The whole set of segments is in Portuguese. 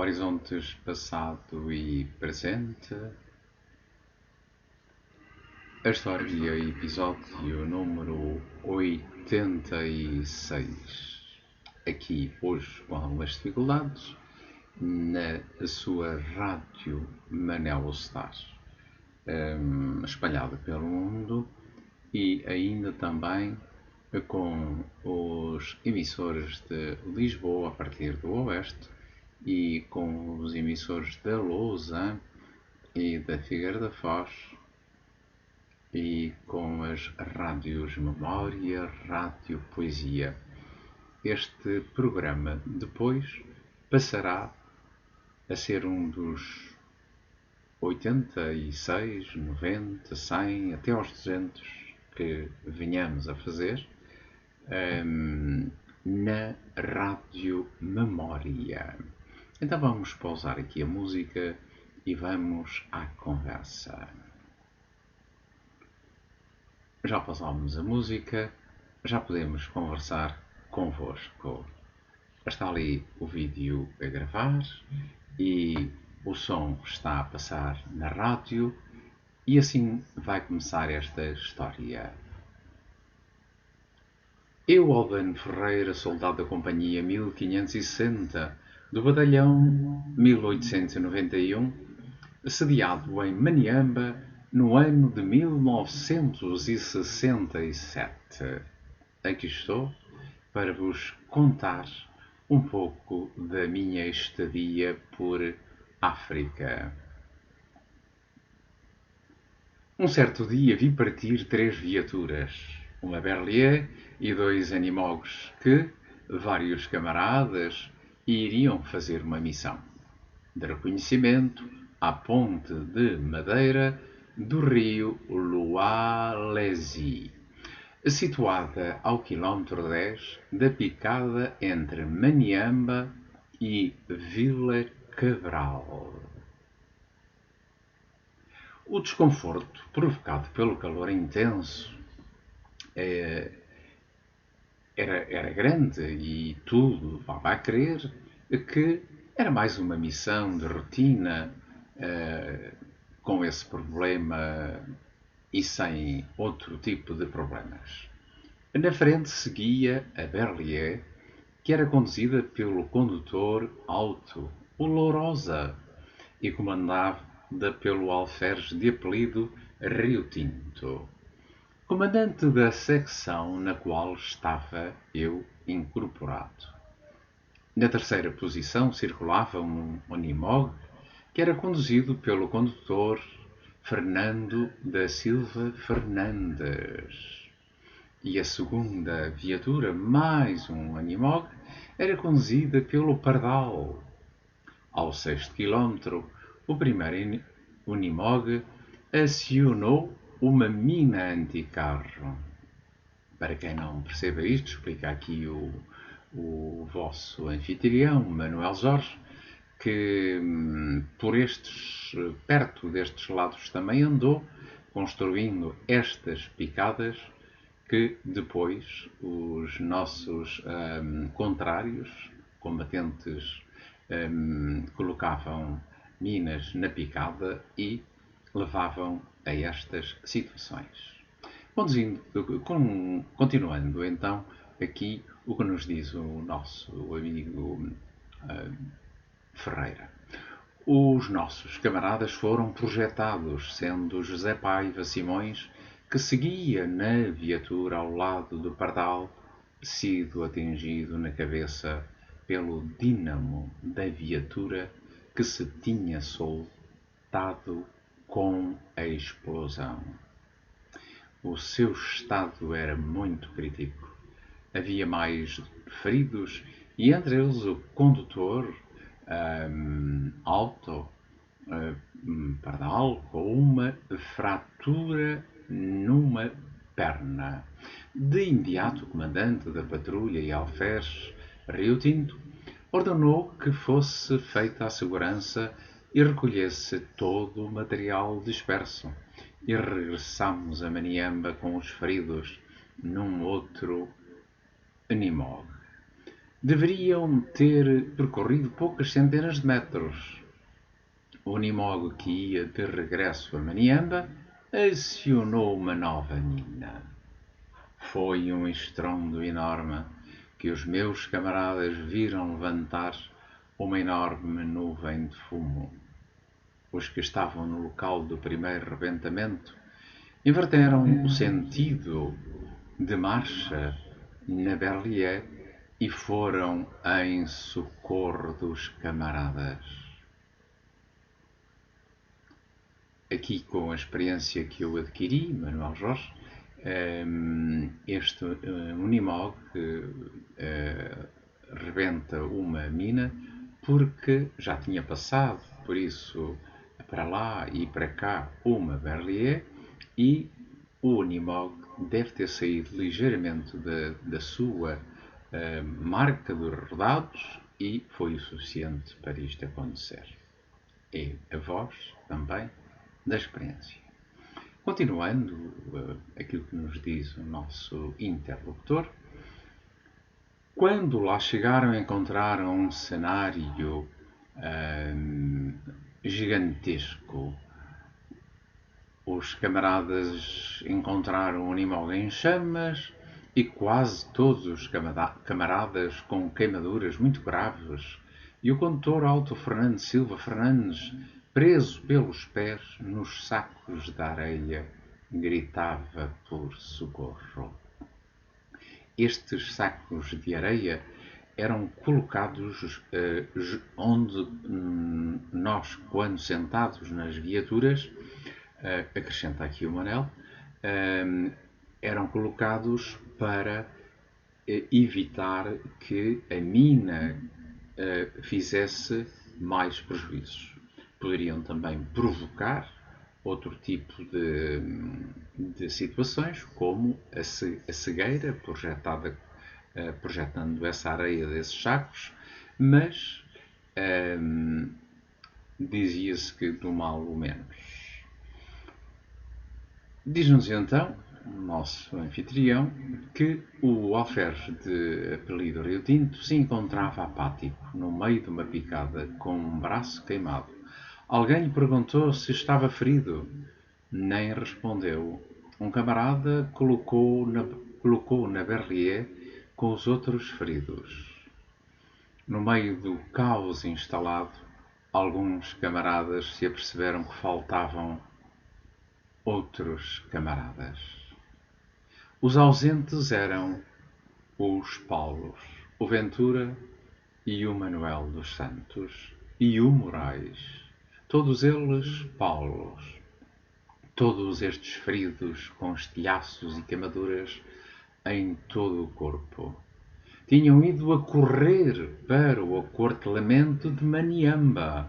horizontes passado e presente. A história e episódio número 86. Aqui, hoje, com algumas dificuldades, na sua rádio Manel Star, espalhada pelo mundo, e ainda também com os emissores de Lisboa a partir do Oeste e com os emissores da Lousa e da Figueira da Foz e com as rádios Memória, Rádio Poesia. Este programa depois passará a ser um dos 86, 90, 100, até aos 200 que venhamos a fazer na Rádio Memória. Então vamos pausar aqui a música e vamos à conversa. Já pausámos a música, já podemos conversar convosco. Está ali o vídeo a gravar e o som está a passar na rádio e assim vai começar esta história. Eu, Albano Ferreira, soldado da Companhia 1560, do Batalhão 1891, sediado em Maniamba no ano de 1967. Aqui estou para vos contar um pouco da minha estadia por África. Um certo dia vi partir 3 viaturas, uma Berlier e 2 Animogos, que vários camaradas iriam fazer uma missão de reconhecimento à ponte de madeira do rio Lualesi, situada ao quilómetro 10 da picada entre Maniamba e Vila Cabral. O desconforto provocado pelo calor intenso era grande e tudo levava a crer que era mais uma missão de rotina com esse problema e sem outro tipo de problemas. Na frente seguia a Berlier, que era conduzida pelo condutor Alto, o Lourosa, e comandada pelo alferes de apelido Rio Tinto, comandante da secção na qual estava eu incorporado. Na terceira posição circulava um Unimog, que era conduzido pelo condutor Fernando da Silva Fernandes. E a segunda viatura, mais um Unimog, era conduzida pelo Pardal. Ao 6º quilómetro, o primeiro Unimog acionou uma mina anticarro. Para quem não perceba isto, explica aqui o vosso anfitrião, Manuel Jorge, que perto destes lados também andou, construindo estas picadas que depois os nossos contrários, combatentes, colocavam minas na picada e levavam a estas situações. Continuando então aqui o que nos diz o nosso amigo Ferreira. Os nossos camaradas foram projetados, sendo José Paiva Simões, que seguia na viatura ao lado do Pardal, sido atingido na cabeça pelo dínamo da viatura que se tinha soltado com a explosão. O seu estado era muito crítico. Havia mais feridos e entre eles o condutor Alto Pardal com uma fratura numa perna. De imediato, o comandante da patrulha e alferes Rio Tinto ordenou que fosse feita a segurança e recolhesse todo o material disperso. E regressámos a Maniamba com os feridos num outro Unimog. Deveriam ter percorrido poucas centenas de metros. O Unimog, que ia de regresso a Maniamba, acionou uma nova mina. Foi um estrondo enorme que os meus camaradas viram levantar uma enorme nuvem de fumo. Os que estavam no local do primeiro rebentamento inverteram o sentido de marcha na Berlier e foram em socorro dos camaradas. Aqui, com a experiência que eu adquiri, Manuel Jorge, este Unimog rebenta uma mina porque já tinha passado, por isso, para lá e para cá, uma Berlier, e o Unimog deve ter saído ligeiramente da sua marca de rodados e foi o suficiente para isto acontecer. É a voz também da experiência. Continuando aquilo que nos diz o nosso interlocutor, quando lá chegaram, encontraram um cenário gigantesco. Os camaradas encontraram um animal em chamas e quase todos os camaradas com queimaduras muito graves, e o condutor Alto Fernando Silva Fernandes, preso pelos pés nos sacos de areia, gritava por socorro. Estes sacos de areia eram colocados onde nós, quando sentados nas viaturas, acrescenta aqui o Manel, eram colocados para evitar que a mina fizesse mais prejuízos. Poderiam também provocar outro tipo de situações, como a cegueira projetando essa areia desses sacos, mas dizia-se que do mal o menos. Diz-nos então o nosso anfitrião que o alferes de apelido Rio Tinto se encontrava apático, no meio de uma picada, com um braço queimado. Alguém lhe perguntou se estava ferido. Nem respondeu. Um camarada colocou na Berlier com os outros feridos. No meio do caos instalado, alguns camaradas se aperceberam que faltavam outros camaradas. Os ausentes eram os Paulos, o Ventura e o Manuel dos Santos e o Moraes. Todos eles Paulos. Todos estes feridos com estiaços e queimaduras em todo o corpo. Tinham ido a correr para o acortelamento de Maniamba.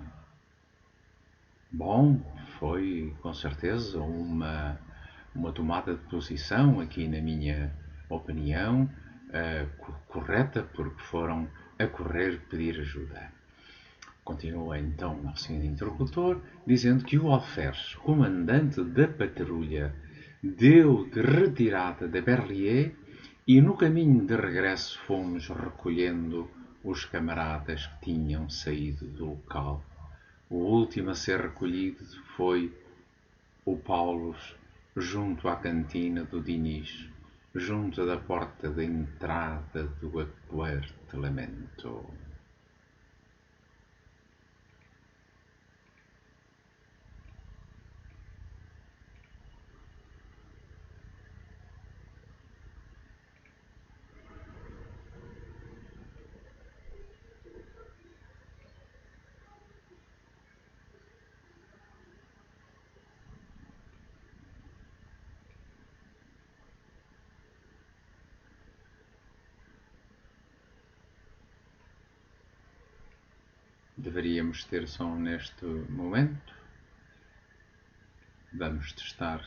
Bom, foi com certeza uma tomada de posição, aqui na minha opinião, correta, porque foram a correr pedir ajuda. Continua então o nosso interlocutor, dizendo que o alferes, comandante da patrulha, deu de retirada da Berlier e no caminho de regresso fomos recolhendo os camaradas que tinham saído do local. O último a ser recolhido foi o Paulos, junto à cantina do Diniz, junto da porta da entrada do acuartelamento. Deveríamos ter som neste momento. Vamos testar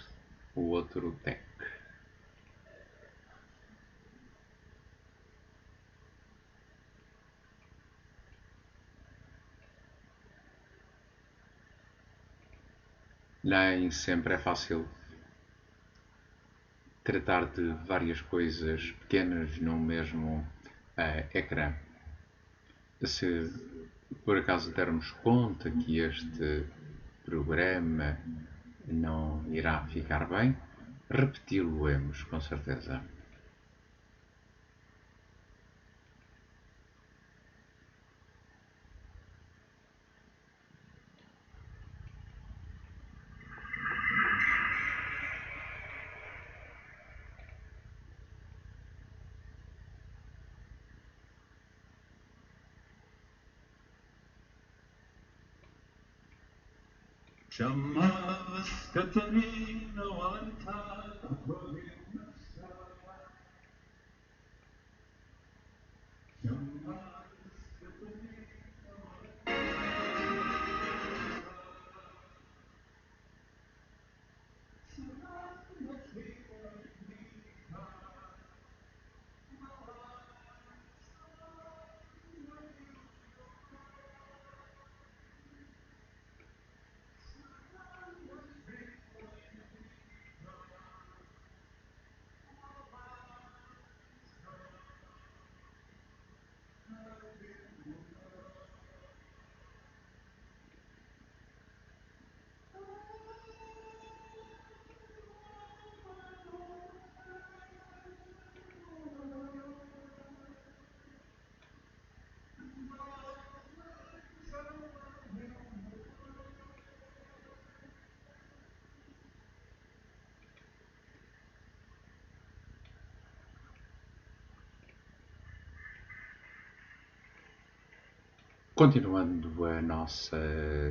o outro deck. Nem sempre é fácil tratar de várias coisas pequenas no mesmo ecrã. Se por acaso dermos conta que este programa não irá ficar bem, repeti-lo-emos com certeza. Chamava-se Catarina Valentine. Continuando a nossa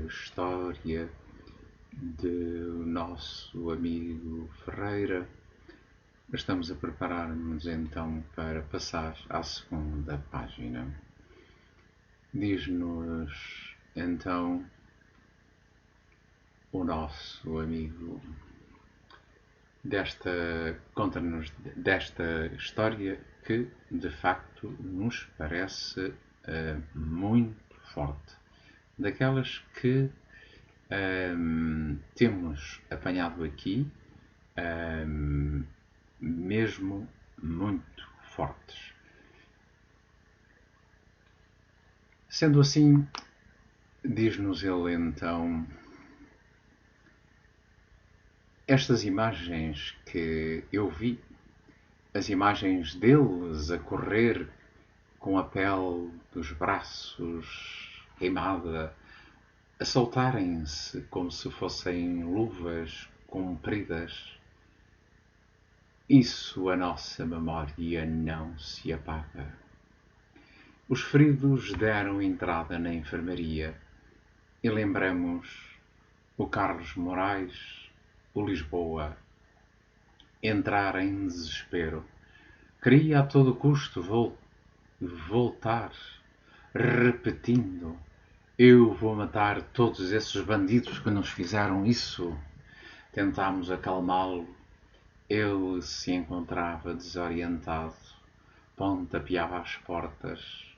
história do nosso amigo Ferreira, estamos a preparar-nos então para passar à segunda página. Diz-nos então o nosso amigo conta-nos desta história que de facto nos parece muito forte, daquelas que temos apanhado aqui, mesmo muito fortes. Sendo assim, diz-nos ele então, estas imagens que eu vi, as imagens deles a correr com a pele dos braços queimada, a soltarem-se como se fossem luvas compridas, isso a nossa memória não se apaga. Os feridos deram entrada na enfermaria e lembramos o Carlos Moraes, o Lisboa, entrar em desespero. Queria a todo custo voltar, repetindo: eu vou matar todos esses bandidos que nos fizeram isso. Tentámos acalmá-lo. Ele se encontrava desorientado, pontapeava as portas,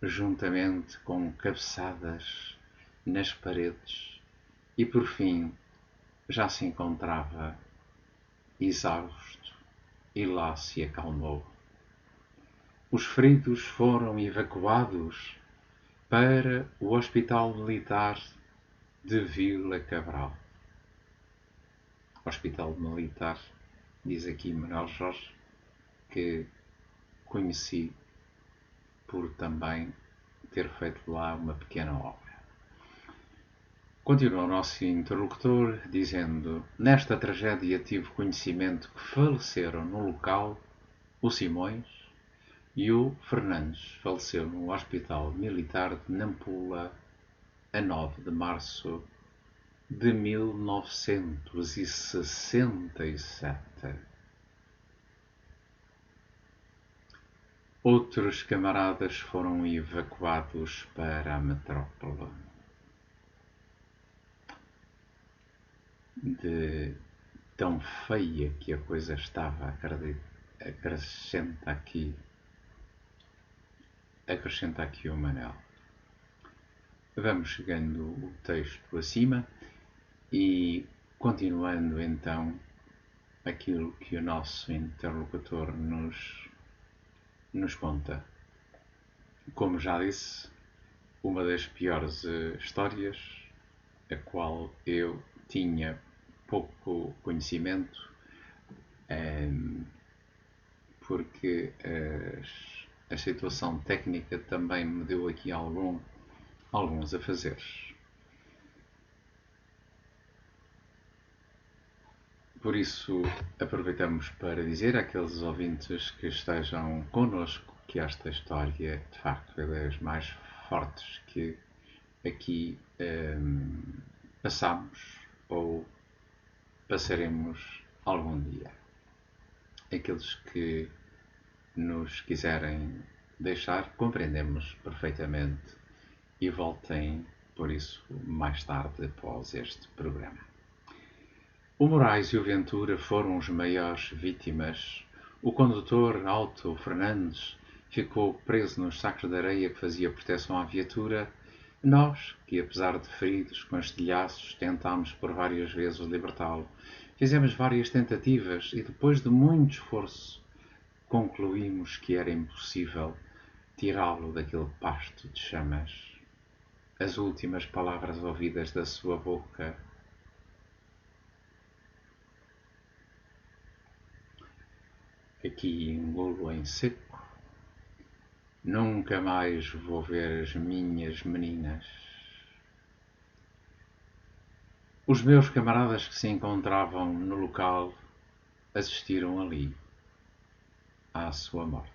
juntamente com cabeçadas nas paredes, e por fim já se encontrava exausto e lá se acalmou. Os feridos foram evacuados para o Hospital Militar de Vila Cabral. Hospital Militar, diz aqui Manuel Jorge, que conheci por também ter feito lá uma pequena obra. Continua o nosso interlocutor dizendo: nesta tragédia tive conhecimento que faleceram no local o Simões e o Fernandes. Faleceu no Hospital Militar de Nampula a 9 de março de 1967. Outros camaradas foram evacuados para a metrópole. De tão feia que a coisa estava, acrescenta aqui o Manel. Vamos chegando o texto acima e continuando então aquilo que o nosso interlocutor nos conta. Como já disse, uma das piores histórias, a qual eu tinha pouco conhecimento, porque a situação técnica também me deu aqui alguns afazeres. Por isso, aproveitamos para dizer àqueles ouvintes que estejam connosco que esta história, de facto, é das mais fortes que aqui passamos ou passaremos algum dia. Aqueles que nos quiserem deixar, compreendemos perfeitamente e voltem, por isso, mais tarde após este programa. O Moraes e o Ventura foram os maiores vítimas. O condutor, Alto Fernandes, ficou preso nos sacos de areia que fazia proteção à viatura. Nós, que apesar de feridos com estilhaços, tentámos por várias vezes libertá-lo. Fizemos várias tentativas e, depois de muito esforço, concluímos que era impossível tirá-lo daquele pasto de chamas. As últimas palavras ouvidas da sua boca: aqui engulo em seco. Nunca mais vou ver as minhas meninas. Os meus camaradas que se encontravam no local assistiram ali à sua morte.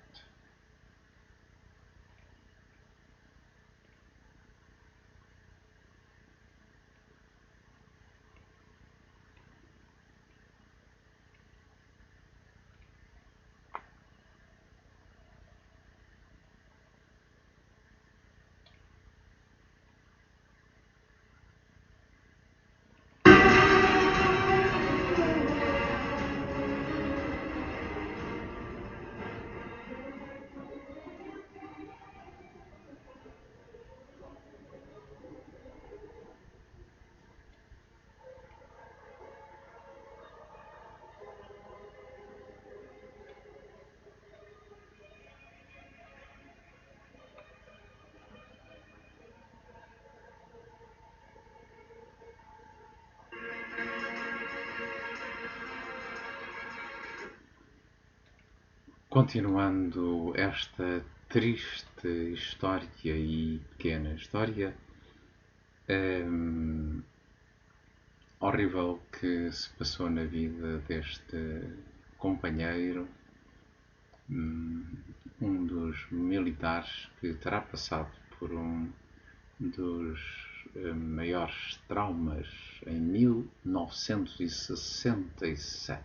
Continuando esta triste história e pequena história horrível que se passou na vida deste companheiro, um dos militares que terá passado por um dos maiores traumas em 1967.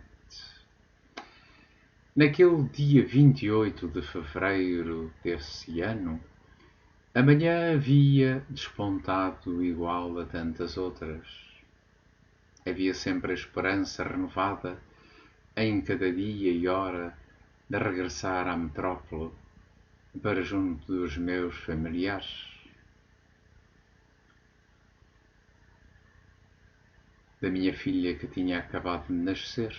Naquele dia 28 de fevereiro desse ano, a manhã havia despontado igual a tantas outras. Havia sempre a esperança renovada, em cada dia e hora, de regressar à metrópole para junto dos meus familiares. Da minha filha que tinha acabado de nascer,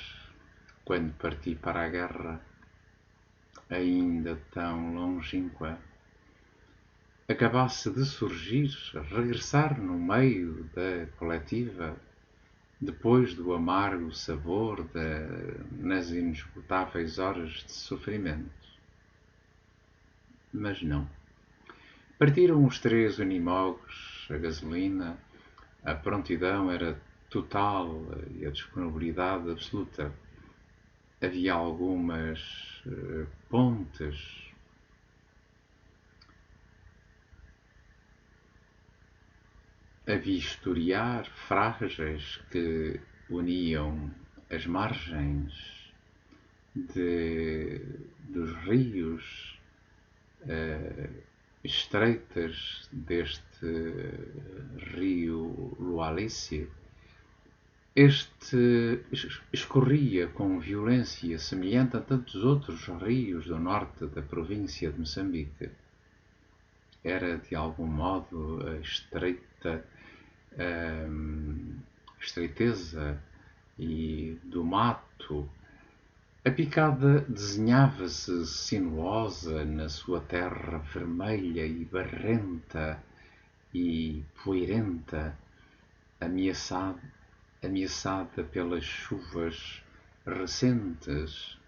quando parti para a guerra, ainda tão longínqua, acabasse de surgir, regressar no meio da coletiva, depois do amargo sabor nas inesgotáveis horas de sofrimento. Mas não. Partiram os 3 unimogos, a gasolina, a prontidão era total e a disponibilidade absoluta. Havia algumas pontes a vistoriar, frágeis, que uniam as margens dos rios estreitas deste rio Lualice. Este escorria com violência semelhante a tantos outros rios do norte da província de Moçambique. Era, de algum modo, a estreiteza e do mato. A picada desenhava-se sinuosa na sua terra vermelha e barrenta, e poeirenta, ameaçada, ameaçada pelas chuvas recentes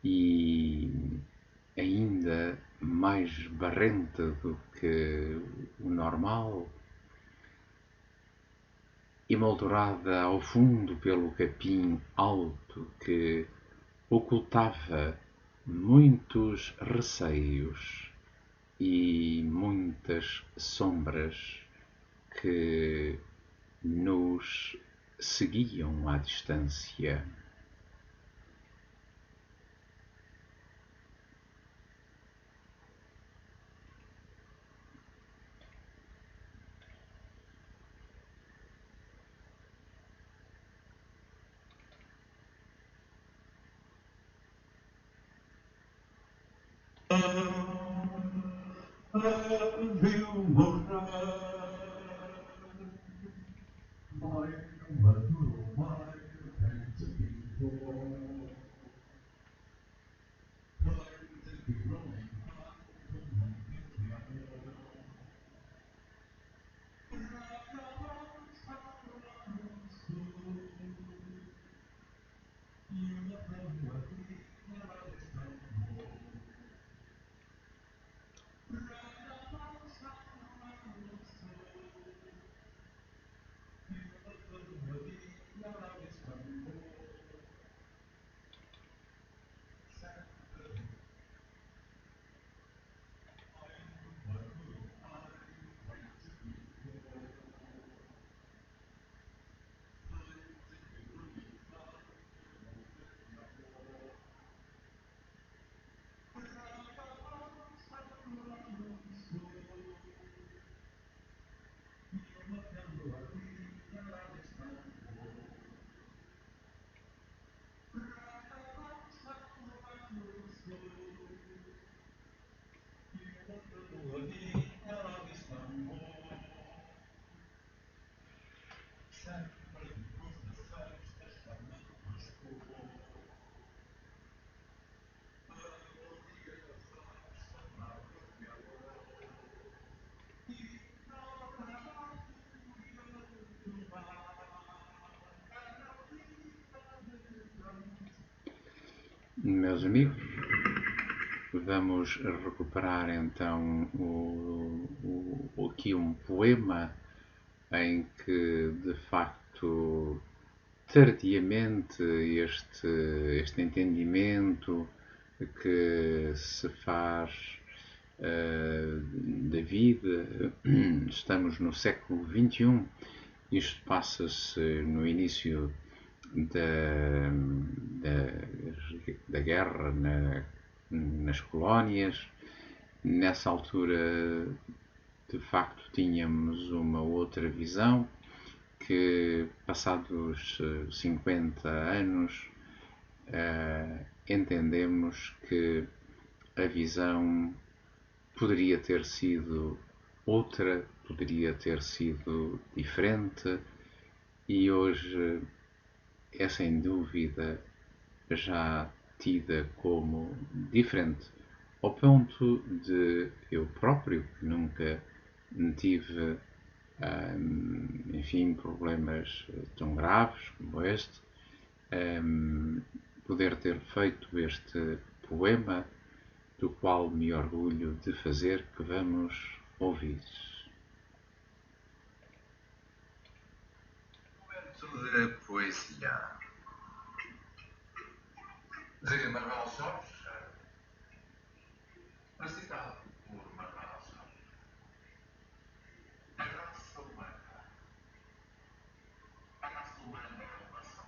e ainda mais barrenta do que o normal, emoldurada ao fundo pelo capim alto que ocultava muitos receios e muitas sombras que nos seguiam à distância. Viu morrer, mãe, maduro, mãe, gente vivo, gente vivo, Meus amigos, vamos recuperar então aqui um poema em que de facto tardiamente este entendimento que se faz da vida, estamos no século XXI, isto passa-se no início da guerra nas colónias. Nessa altura, de facto, tínhamos uma outra visão que, passados 50 anos, entendemos que a visão poderia ter sido outra, poderia ter sido diferente e hoje é sem dúvida já tida como diferente, ao ponto de eu próprio, que nunca tive, enfim, problemas tão graves como este, poder ter feito este poema, do qual me orgulho de fazer, que vamos ouvir. Momento de poesia de Manuel Jorge, recitado por Manuel Jorge. A raça humana é uma só,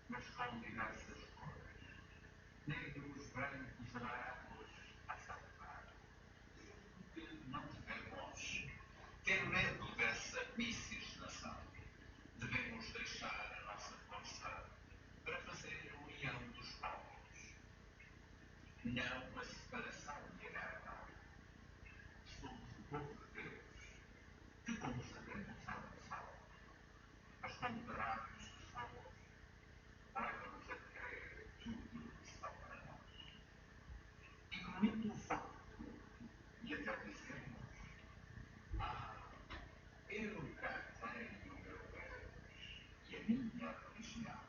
mas com diversas cores, negros, brancos, amarelos, a saltar. Que não tiver voz, ter medo dessa miscigenação. Devemos deixar a nossa força para fazer a união dos povos, não a separação e a guerra. Somos o povo de Deus, que, como sabemos, avançou. Mas como terráqueos que somos, leva-nos a crer tudo está para nós. Incluindo o facto, e até dizemos, minha religião.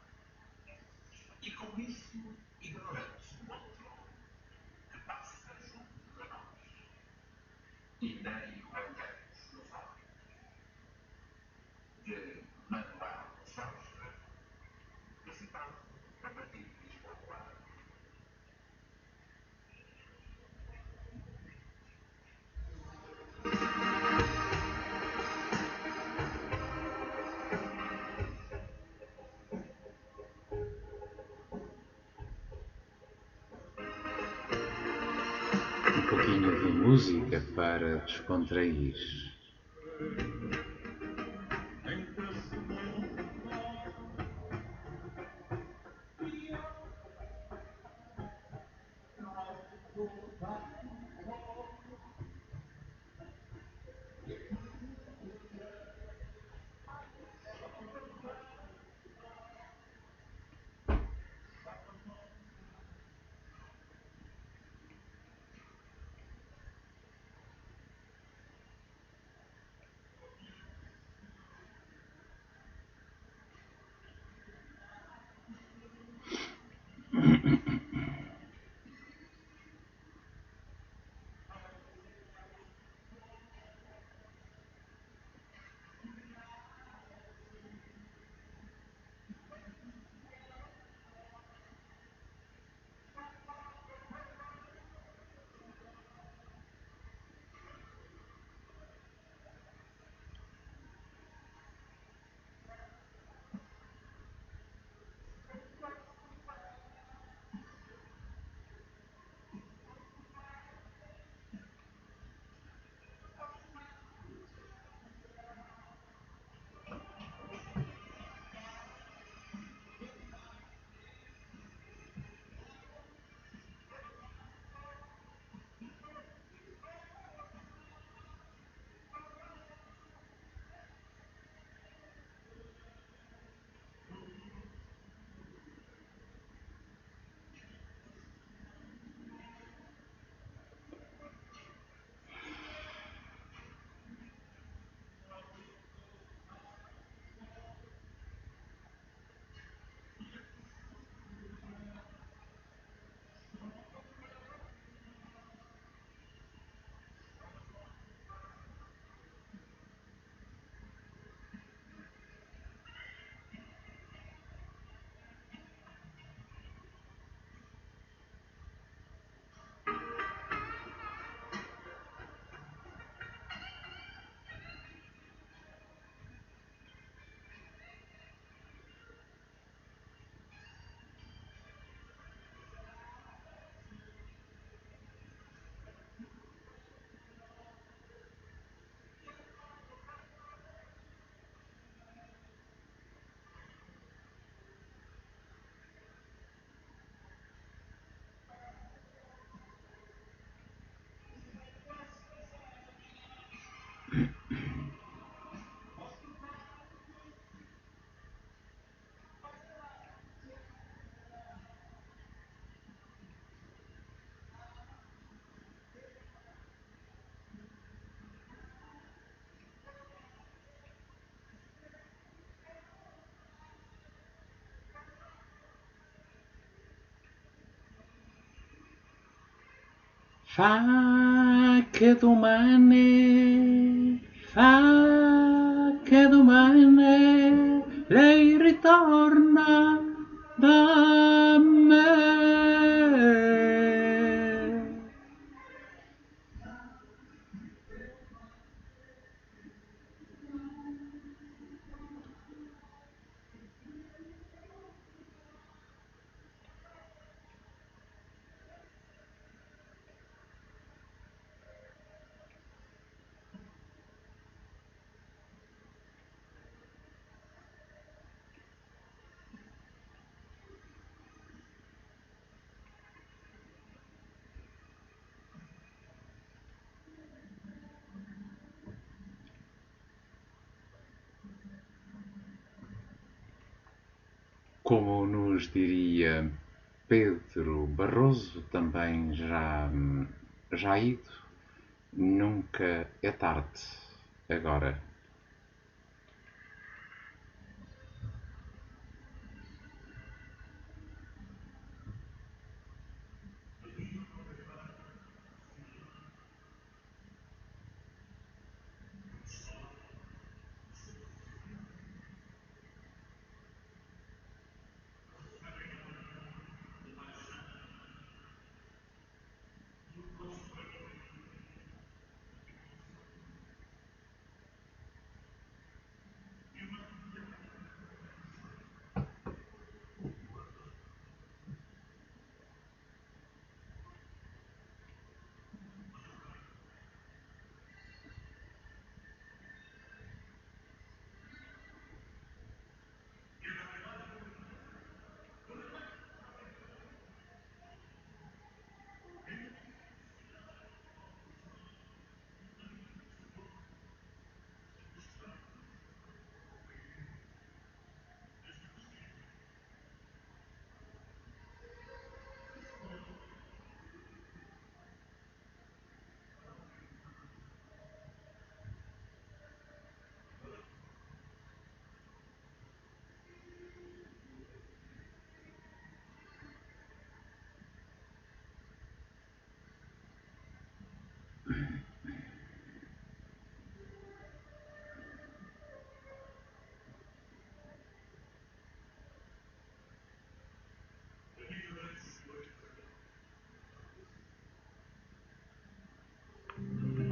E com isso ignoramos o outro que passa junto a nós. E nem o olhamos nos olhos. De Manuel Jorge, principal a partir de Lisboa. Um pouquinho de música para descontrair. Faca do mané, faca do mané, lei ritorna da me. Como nos diria Pedro Barroso, também já ido, nunca é tarde agora.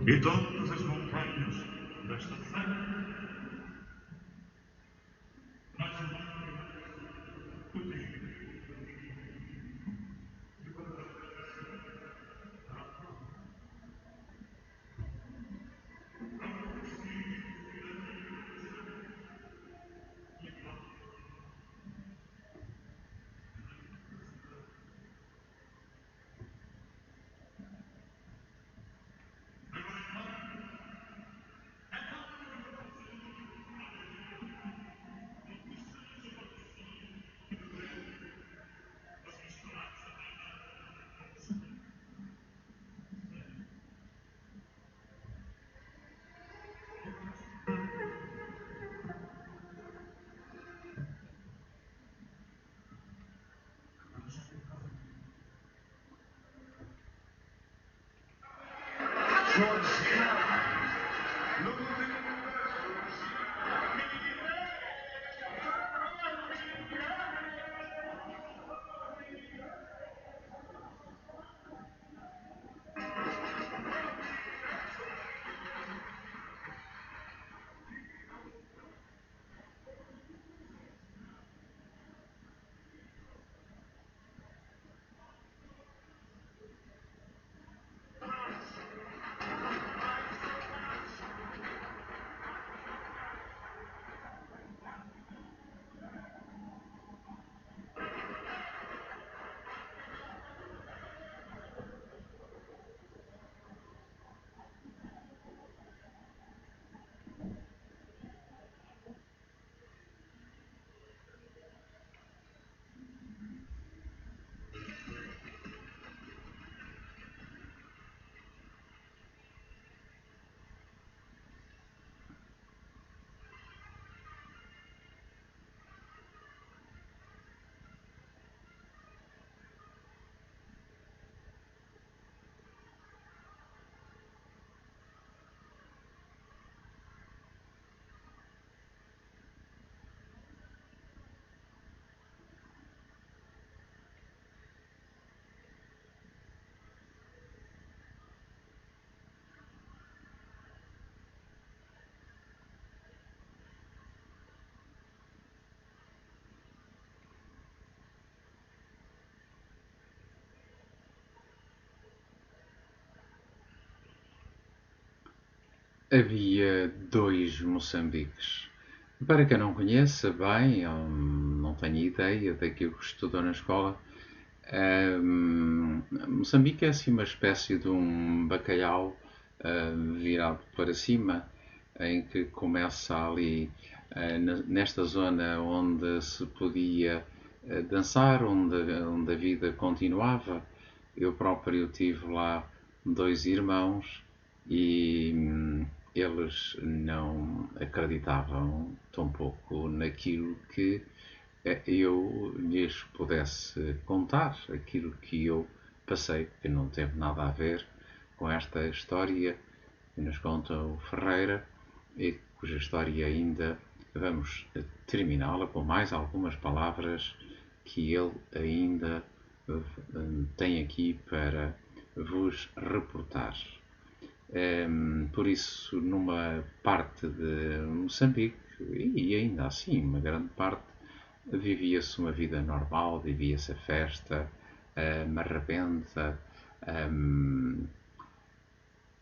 E todas as montanhas desta terra mais o dia. Havia dois Moçambiques. Para quem não conheça bem, ou não tenha ideia daquilo que estudou na escola, Moçambique é assim uma espécie de um bacalhau virado para cima, em que começa ali nesta zona onde se podia dançar, onde a vida continuava. Eu próprio tive lá dois irmãos e eles não acreditavam tão pouco naquilo que eu lhes pudesse contar, aquilo que eu passei, que não teve nada a ver com esta história que nos conta o Ferreira, e cuja história ainda vamos terminá-la com mais algumas palavras que ele ainda tem aqui para vos reportar. Por isso, numa parte de Moçambique, e ainda assim, uma grande parte, vivia-se uma vida normal, vivia-se a festa, a marrabenta.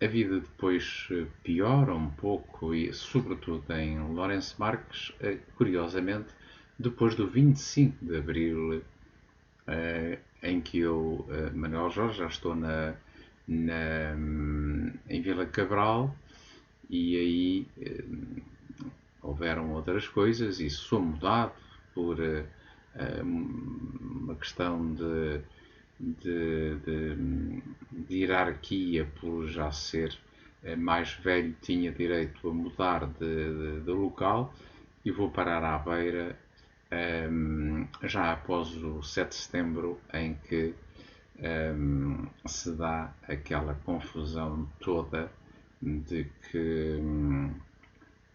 A vida depois piora um pouco, e sobretudo em Lourenço Marques, curiosamente, depois do 25 de Abril, em que eu, Manuel Jorge, já estou em Vila Cabral, e aí houveram outras coisas e sou mudado por uma questão de hierarquia, por já ser mais velho, tinha direito a mudar de local, e vou parar à Beira já após o 7 de setembro, em que se dá aquela confusão toda de que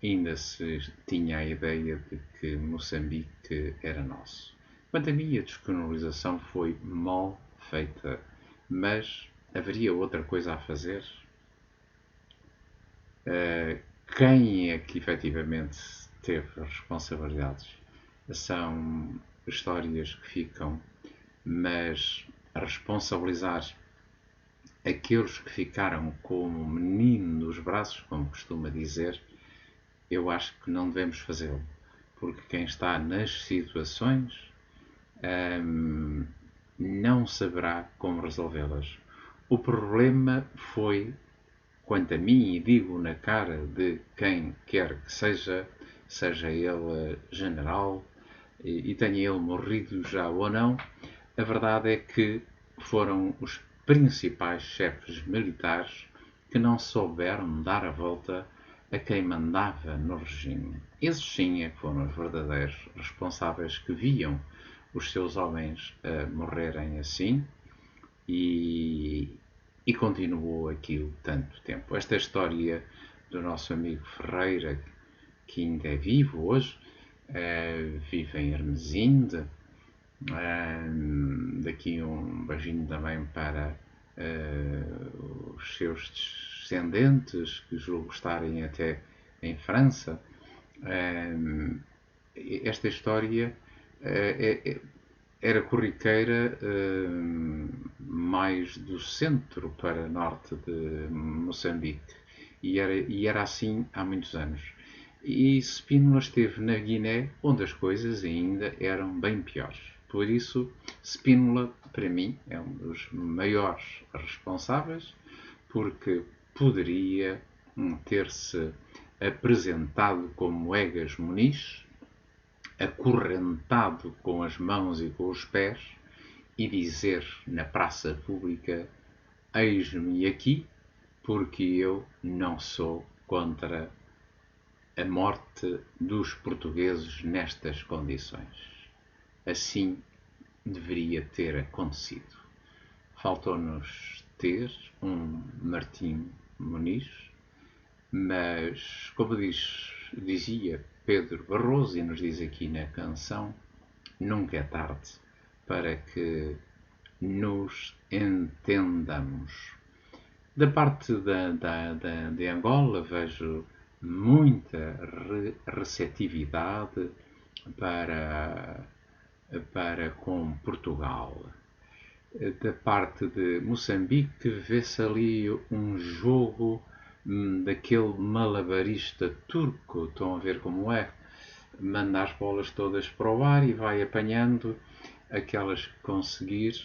ainda se tinha a ideia de que Moçambique era nosso. Quanto a mim, a descolonização foi mal feita, mas haveria outra coisa a fazer? Quem é que efetivamente teve responsabilidades? São histórias que ficam, mas responsabilizar aqueles que ficaram como menino dos braços, como costuma dizer, eu acho que não devemos fazê-lo, porque quem está nas situações não saberá como resolvê-las. O problema foi, quanto a mim, e digo na cara de quem quer que seja, seja ele general e tenha ele morrido já ou não, a verdade é que foram os principais chefes militares que não souberam dar a volta a quem mandava no regime. Esses sim é que foram os verdadeiros responsáveis que viam os seus homens morrerem assim e continuou aquilo tanto tempo. Esta história do nosso amigo Ferreira, que ainda é vivo hoje, vive em Hermesinde. Daqui um beijinho também para os seus descendentes, que julgo estarem até em França. Esta história era corriqueira mais do centro para norte de Moçambique e era assim há muitos anos. E Spínola esteve na Guiné, onde as coisas ainda eram bem piores. Por isso, Spínola, para mim, é um dos maiores responsáveis, porque poderia ter-se apresentado como Egas Muniz, acorrentado com as mãos e com os pés, e dizer na praça pública: eis-me aqui, porque eu não sou contra a morte dos portugueses nestas condições. Assim deveria ter acontecido. Faltou-nos ter um Martim Muniz, mas, como dizia Pedro Barroso, e nos diz aqui na canção, nunca é tarde para que nos entendamos. Da parte de Angola vejo muita receptividade para com Portugal. Da parte de Moçambique vê-se ali um jogo daquele malabarista turco. Estão a ver como é? Manda as bolas todas para o ar e vai apanhando aquelas que conseguir,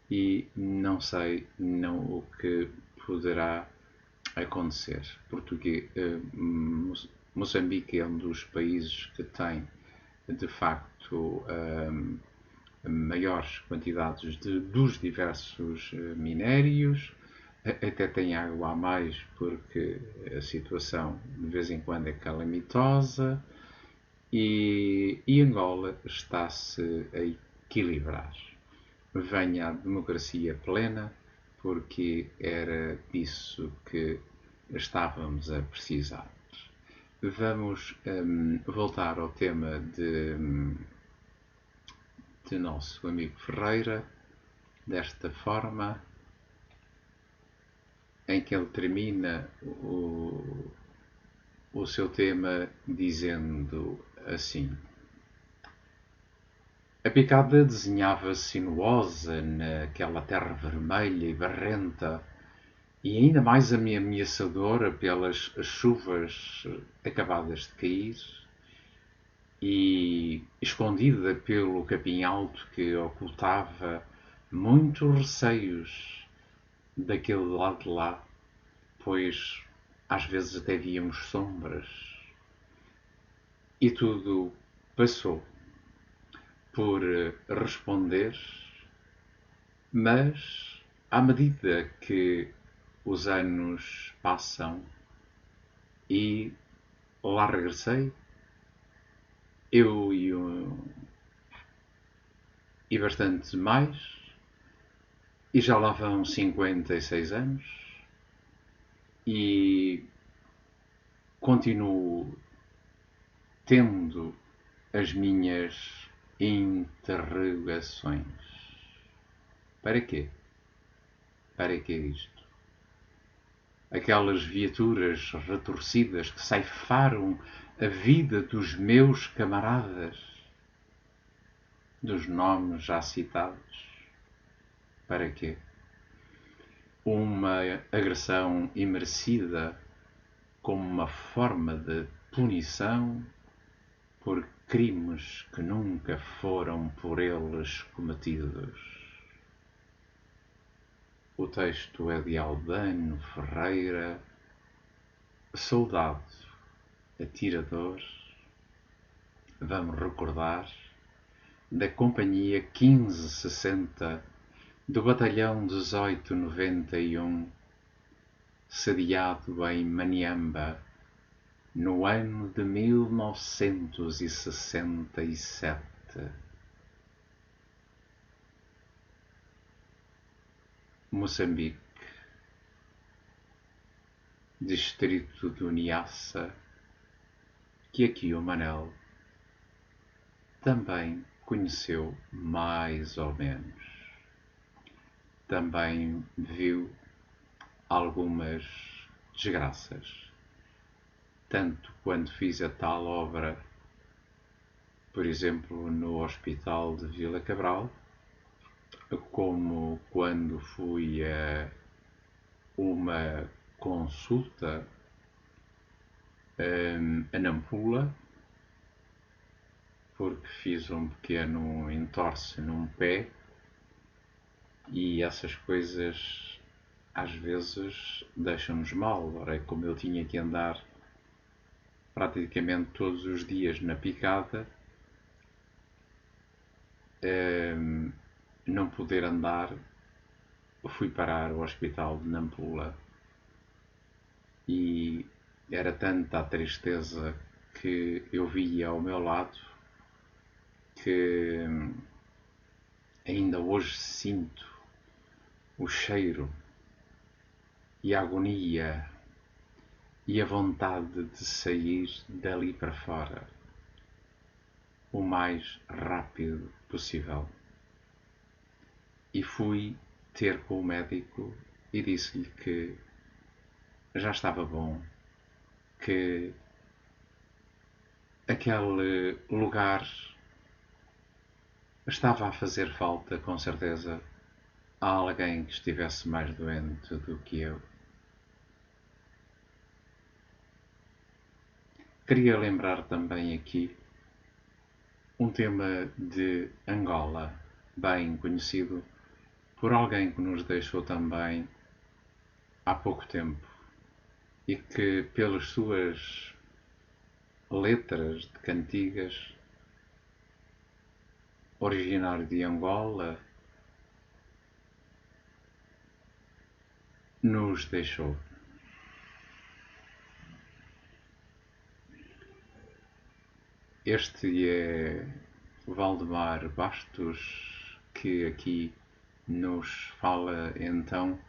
e não sei o que poderá acontecer. Porque Moçambique é um dos países que tem, de facto, maiores quantidades dos diversos minérios, até tem água a mais porque a situação de vez em quando é calamitosa, e Angola está-se a equilibrar. Venha a democracia plena, porque era disso que estávamos a precisar. Vamos voltar ao tema de nosso amigo Ferreira, desta forma, em que ele termina o seu tema dizendo assim: a picada desenhava-se sinuosa naquela terra vermelha e barrenta, e ainda mais ameaçadora pelas chuvas acabadas de cair, e escondida pelo capim alto que ocultava muitos receios daquele lado de lá, pois às vezes até víamos sombras. E tudo passou por responder, mas à medida que os anos passam e lá regressei, eu e bastante mais, E já lá vão 56 anos e continuo tendo as minhas interrogações. Para quê? Para que isto? Aquelas viaturas retorcidas que ceifaram a vida dos meus camaradas, dos nomes já citados. Para quê? Uma agressão imerecida como uma forma de punição por crimes que nunca foram por eles cometidos. O texto é de Aldano Ferreira, soldado, atirador, vamos recordar, da Companhia 1560 do Batalhão 1891, sediado em Maniamba, no ano de 1967. Moçambique, distrito do Niassa, que aqui o Manel também conheceu mais ou menos. Também viu algumas desgraças, tanto quando fiz a tal obra, por exemplo, no Hospital de Vila Cabral, como quando fui a uma consulta a Nampula, porque fiz um pequeno entorce num pé e essas coisas às vezes deixam-nos mal. Ora, como eu tinha que andar praticamente todos os dias na picada, não poder andar, fui parar ao hospital de Nampula e era tanta a tristeza que eu via ao meu lado que ainda hoje sinto o cheiro e a agonia e a vontade de sair dali para fora o mais rápido possível. E fui ter com o médico e disse-lhe que já estava bom, que aquele lugar estava a fazer falta, com certeza, a alguém que estivesse mais doente do que eu. Queria lembrar também aqui um tema de Angola, bem conhecido por alguém que nos deixou também há pouco tempo e que, pelas suas letras de cantigas, originário de Angola, nos deixou. Este é Valdemar Bastos, que aqui nos fala então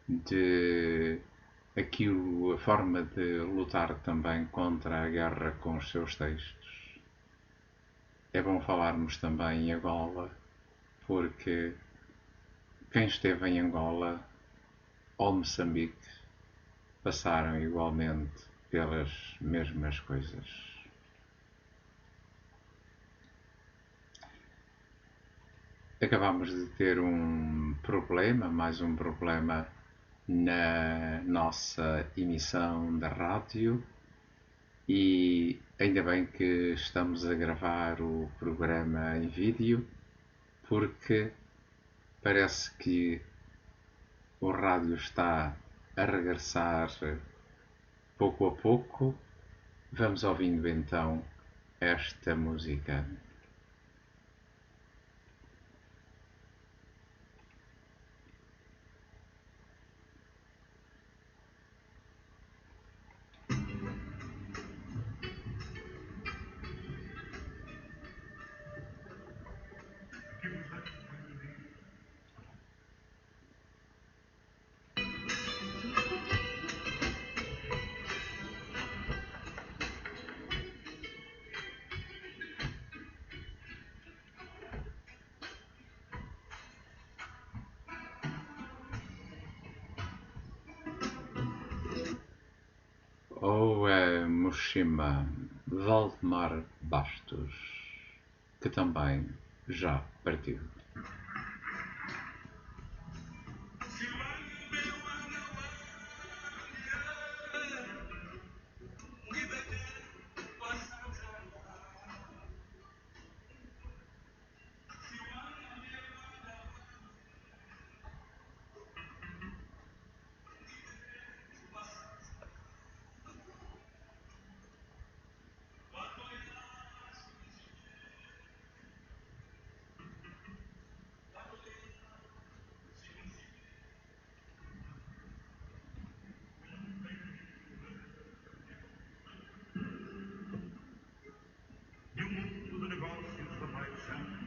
de aquilo, a forma de lutar também contra a guerra com os seus textos. É bom falarmos também em Angola, porque quem esteve em Angola ou Moçambique passaram igualmente pelas mesmas coisas. Acabamos de ter um problema, mais um problema na nossa emissão da rádio e ainda bem que estamos a gravar o programa em vídeo, porque parece que o rádio está a regressar pouco a pouco. Vamos ouvindo então esta música. Hiroshima, Valdemar Bastos, que também já partiu. E o mundo de negócios da paixão.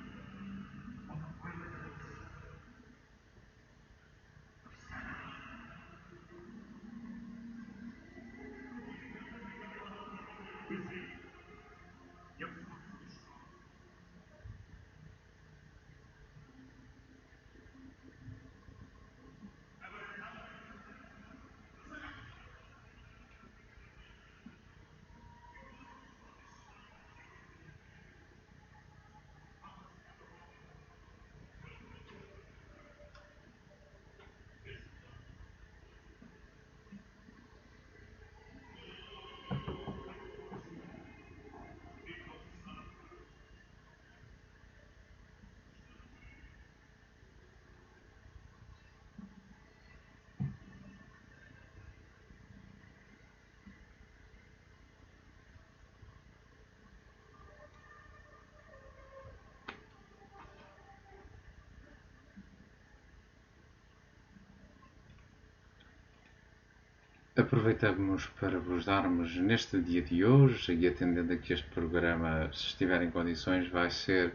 Aproveitamos para vos darmos neste dia de hoje, e atendendo a que este programa, se estiver em condições, vai ser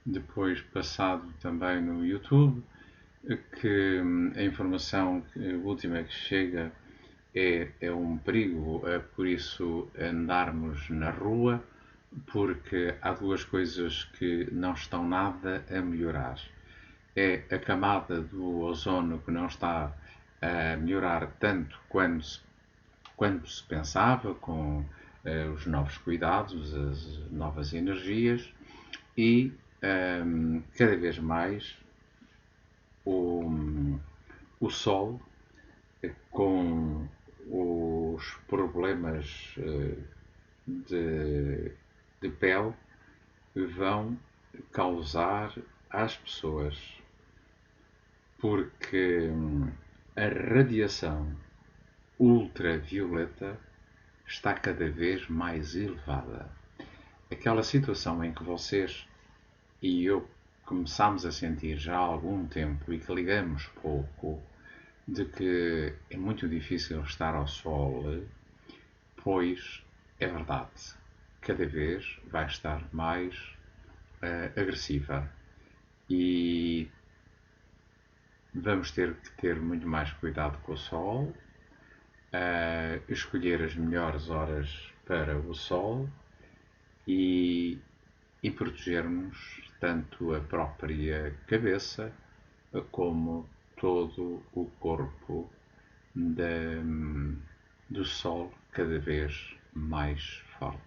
depois passado também no YouTube, que a informação última que chega é um perigo, por isso andarmos na rua, porque há duas coisas que não estão nada a melhorar. É a camada do ozono que não está a melhorar tanto quanto se pensava, com os novos cuidados, as novas energias, e cada vez mais o Sol, com os problemas de pele, vão causar às pessoas, porque a radiação ultravioleta está cada vez mais elevada. Aquela situação em que vocês e eu começamos a sentir já há algum tempo e que ligamos pouco, de que é muito difícil estar ao sol, pois é verdade, cada vez vai estar mais agressiva e vamos ter que ter muito mais cuidado com o sol, escolher as melhores horas para o sol e protegermos tanto a própria cabeça como todo o corpo da, do sol cada vez mais forte.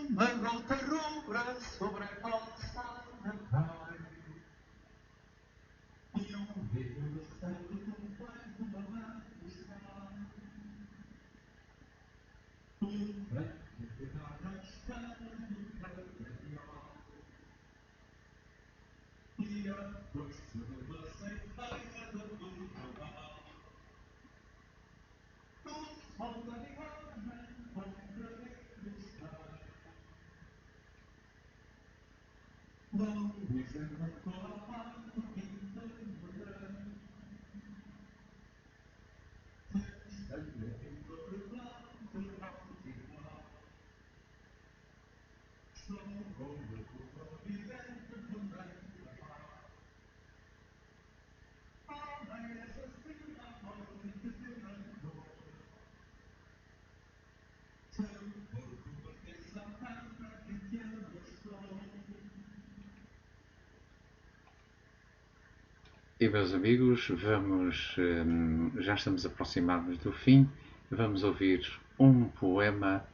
Uma gota rubra sobre a calçada cai e um vento santo faz uma manifestação. Um vento que dá na estrada do cardeal e a força de uma ceifeira do trabalho. O sol da viagem contra ele está. Não dizendo a tua mão que entenderá. E meus amigos, já estamos aproximados do fim. Vamos ouvir um poema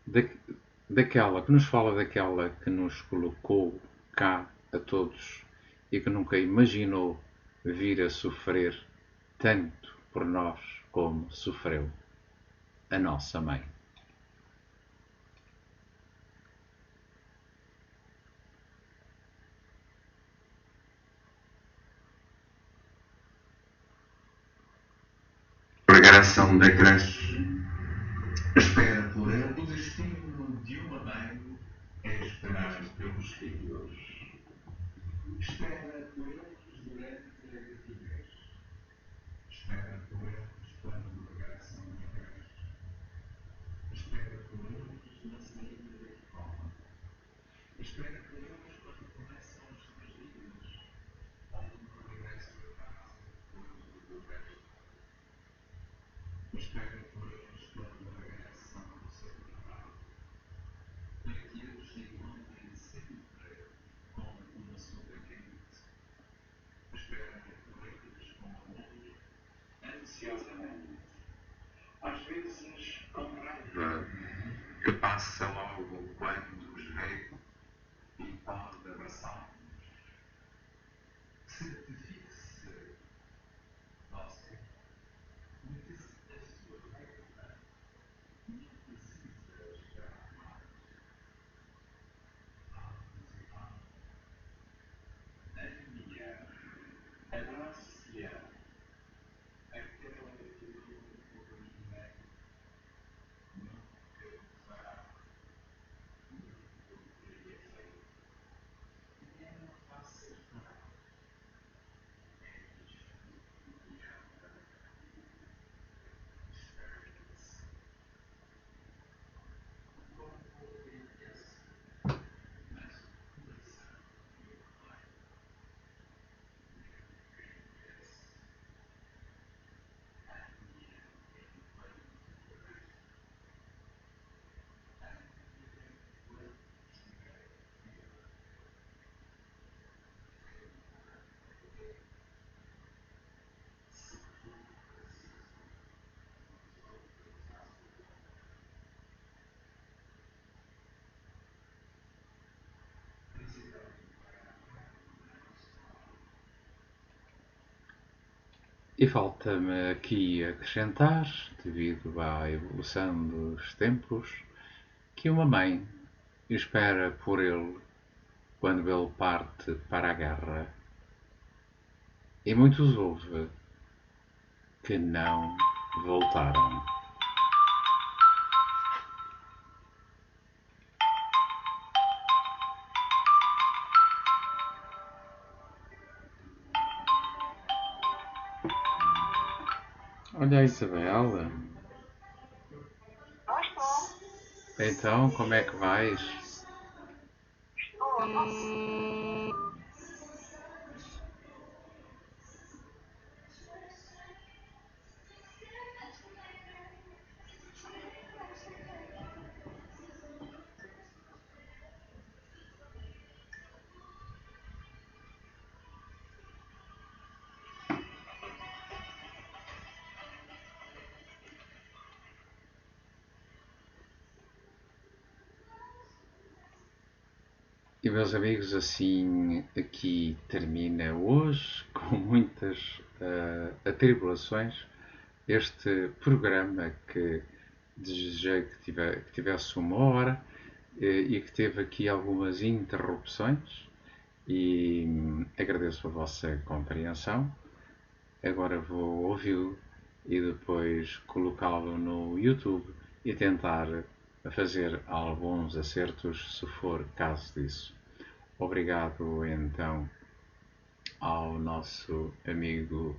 da, daquela que nos fala daquela que nos colocou cá a todos e que nunca imaginou vir a sofrer tanto por nós como sofreu a nossa mãe. Regressam da creche. Espera por ele. O destino de uma mãe é esperar pelos filhos. Espera por eles durante a gravidez. Espera por eles quando regressam da creche. Espera por eles na saída da escola. Espera por eles quando começam os seus dias. Ou no regresso a casa depois do resto. Espera por eles quando regressam do seu trabalho. Para que eles se encontrem sempre com uma sopa quente. Espera por eles com amor, ansiosamente. Às vezes com raiva, que passa logo quando os vê e pode abraçá-los. Se te fixe você, mete-se a sua raiva, não precisas esperar mais. Ame-a, abrace-a, aquela que não por ninguém, nunca o fará, nunca o teria feito. Ela faça esperar, é desconfiada, espera-se. O corpo envelhece, mas o coração e o pai nunca envelhece. Ame-a enquanto puder, ame-a enquanto estiver viva. E falta-me aqui acrescentar, devido à evolução dos tempos, que uma mãe espera por ele quando ele parte para a guerra. E muitos houve que não voltaram. Olha a Isabela. Não estou. Então, como é que vais? Estou, não. E meus amigos, assim aqui termina hoje, com muitas atribulações, este programa que desejei que tivesse uma hora e que teve aqui algumas interrupções e agradeço a vossa compreensão. Agora vou ouvi-lo e depois colocá-lo no YouTube e tentar fazer alguns acertos se for caso disso. Obrigado então ao nosso amigo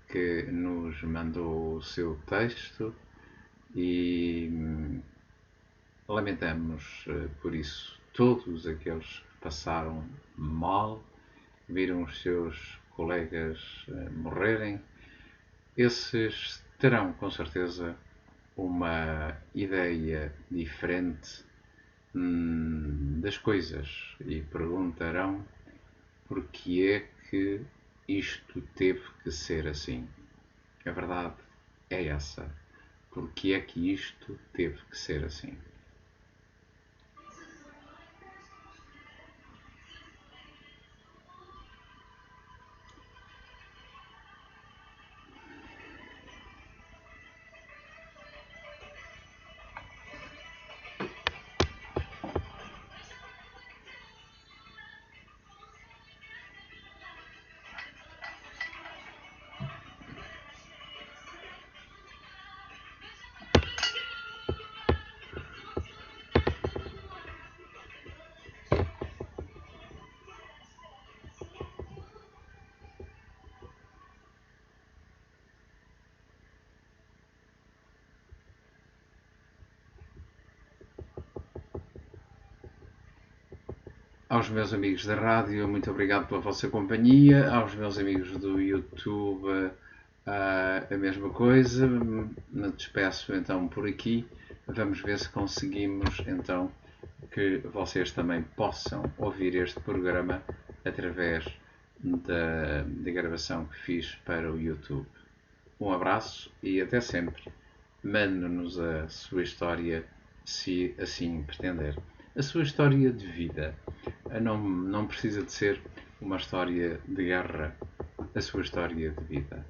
que nos mandou o seu texto e lamentamos por isso todos aqueles que passaram mal, viram os seus colegas morrerem. Esses terão com certeza uma ideia diferente das coisas e perguntarão porque é que isto teve que ser assim. A verdade é essa. Porque é que isto teve que ser assim? Aos meus amigos da rádio, muito obrigado pela vossa companhia. Aos meus amigos do YouTube, a mesma coisa. Me despeço então por aqui. Vamos ver se conseguimos então que vocês também possam ouvir este programa através da gravação que fiz para o YouTube. Um abraço e até sempre. Mande-nos a sua história, se assim pretender. A sua história de vida. Não precisa de ser uma história de guerra. A sua história de vida.